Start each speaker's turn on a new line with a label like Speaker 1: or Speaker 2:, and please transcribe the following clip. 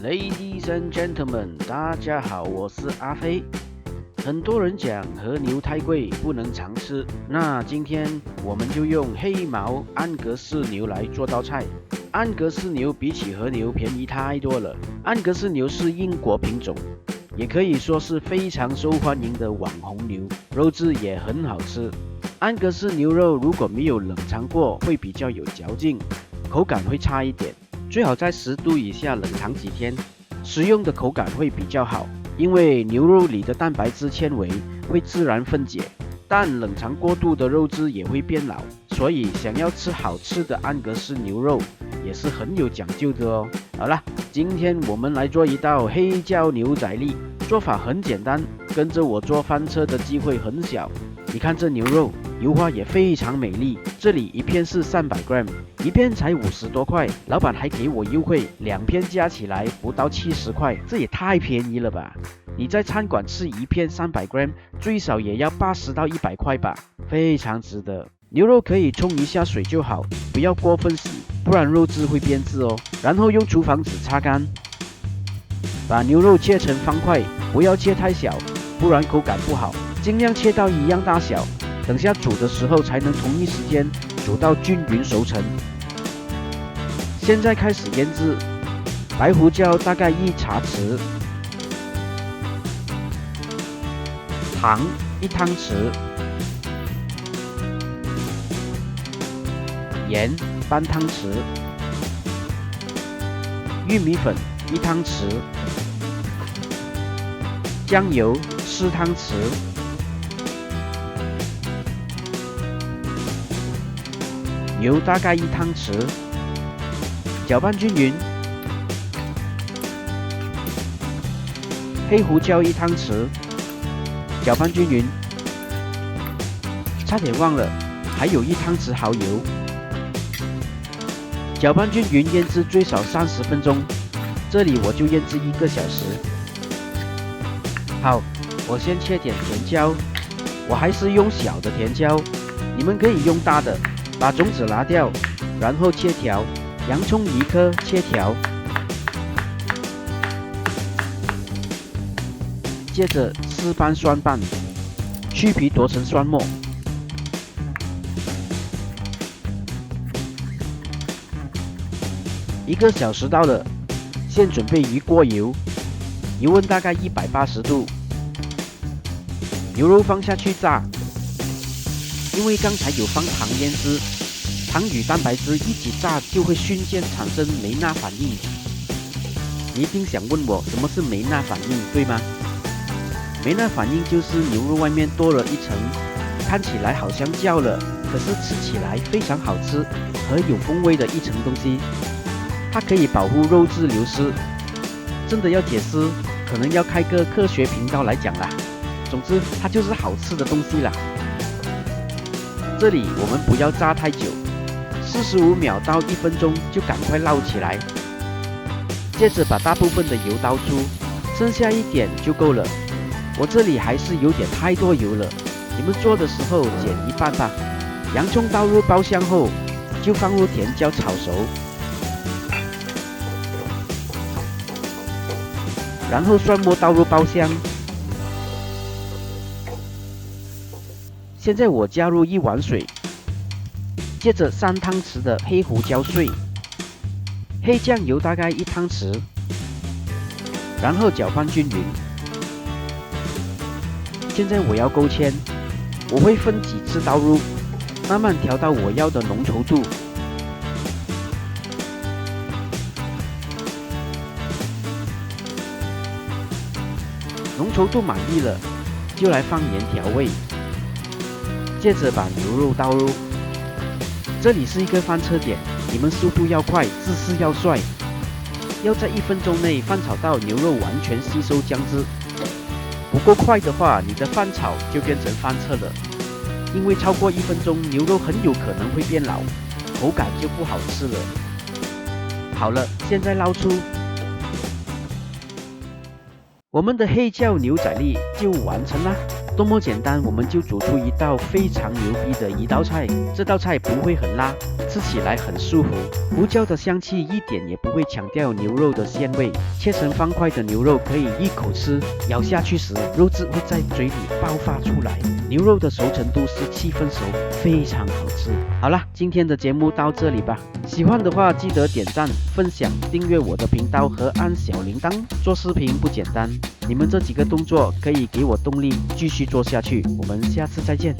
Speaker 1: Ladies and gentlemen， 大家好，我是阿飞。很多人讲和牛太贵，不能常吃。那今天我们就用黑毛安格斯牛来做道菜。安格斯牛比起和牛便宜太多了。安格斯牛是英国品种，也可以说是非常受欢迎的网红牛，肉质也很好吃。安格斯牛肉如果没有冷藏过，会比较有嚼劲，口感会差一点。最好在10度以下冷藏几天，食用的口感会比较好，因为牛肉里的蛋白质纤维会自然分解，但冷藏过度的肉质也会变老，所以想要吃好吃的安格斯牛肉也是很有讲究的哦。好啦，今天我们来做一道黑椒牛仔粒，做法很简单，跟着我做翻车的机会很小。你看这牛肉，油花也非常美丽，这里一片是300g，一片才50多块，老板还给我优惠，2片加起来不到70块，这也太便宜了吧！你在餐馆吃一片300g，最少也要80到100块吧，非常值得。牛肉可以冲一下水就好，不要过分洗，不然肉质会变质哦。然后用厨房纸擦干，把牛肉切成方块，不要切太小，不然口感不好。尽量切到一样大小，等下煮的时候才能同一时间煮到均匀熟成。现在开始腌制，白胡椒大概1茶匙，糖1汤匙，盐半汤匙，玉米粉1汤匙，酱油4汤匙。油大概1汤匙，搅拌均匀。黑胡椒1汤匙，搅拌均匀。差点忘了，还有1汤匙蚝油。搅拌均匀，腌制最少30分钟，这里我就腌制1个小时。好，我先切点甜椒，我还是用小的甜椒，你们可以用大的。把种子拿掉，然后切条。洋葱1颗，切条。接着丝拌蒜瓣，去皮剁成蒜末。1个小时到了，先准备1锅油，油温大概180度。牛肉放下去炸。因为刚才有放糖腌制，糖与蛋白质一起炸就会瞬间产生梅纳反应。你一定想问我什么是梅纳反应，对吗？梅纳反应就是牛肉外面多了一层，看起来好像焦了，可是吃起来非常好吃和有风味的一层东西。它可以保护肉质流失。真的要解释，可能要开个科学频道来讲啦。总之，它就是好吃的东西啦。这里我们不要炸太久，45秒到1分钟就赶快捞起来。接着把大部分的油倒出，剩下一点就够了。我这里还是有点太多油了，你们做的时候减一半吧。洋葱倒入爆香后，就放入甜椒炒熟，然后蒜末倒入爆香。现在我加入1碗水，接着3汤匙的黑胡椒碎，黑酱油大概1汤匙，然后搅拌均匀。现在我要勾芡，我会分几次倒入，慢慢调到我要的浓稠度。浓稠度满意了，就来放盐调味。接着把牛肉倒入，这里是一个翻车点，你们速度要快，姿势要帅，要在1分钟内翻炒到牛肉完全吸收姜汁。不够快的话，你的翻炒就变成翻车了，因为超过1分钟，牛肉很有可能会变老，口感就不好吃了。好了，现在捞出，我们的黑椒牛仔粒就完成啦。多么简单，我们就煮出一道非常牛逼的一道菜。这道菜不会很辣，吃起来很舒服，胡椒的香气一点也不会抢掉牛肉的鲜味。切成方块的牛肉可以一口吃，咬下去时肉汁会在嘴里爆发出来，牛肉的熟程度是7分熟，非常好吃。好啦，今天的节目到这里吧，喜欢的话记得点赞、分享、订阅我的频道和按小铃铛。做视频不简单，你们这几个动作可以给我动力继续做下去。我们下次再见。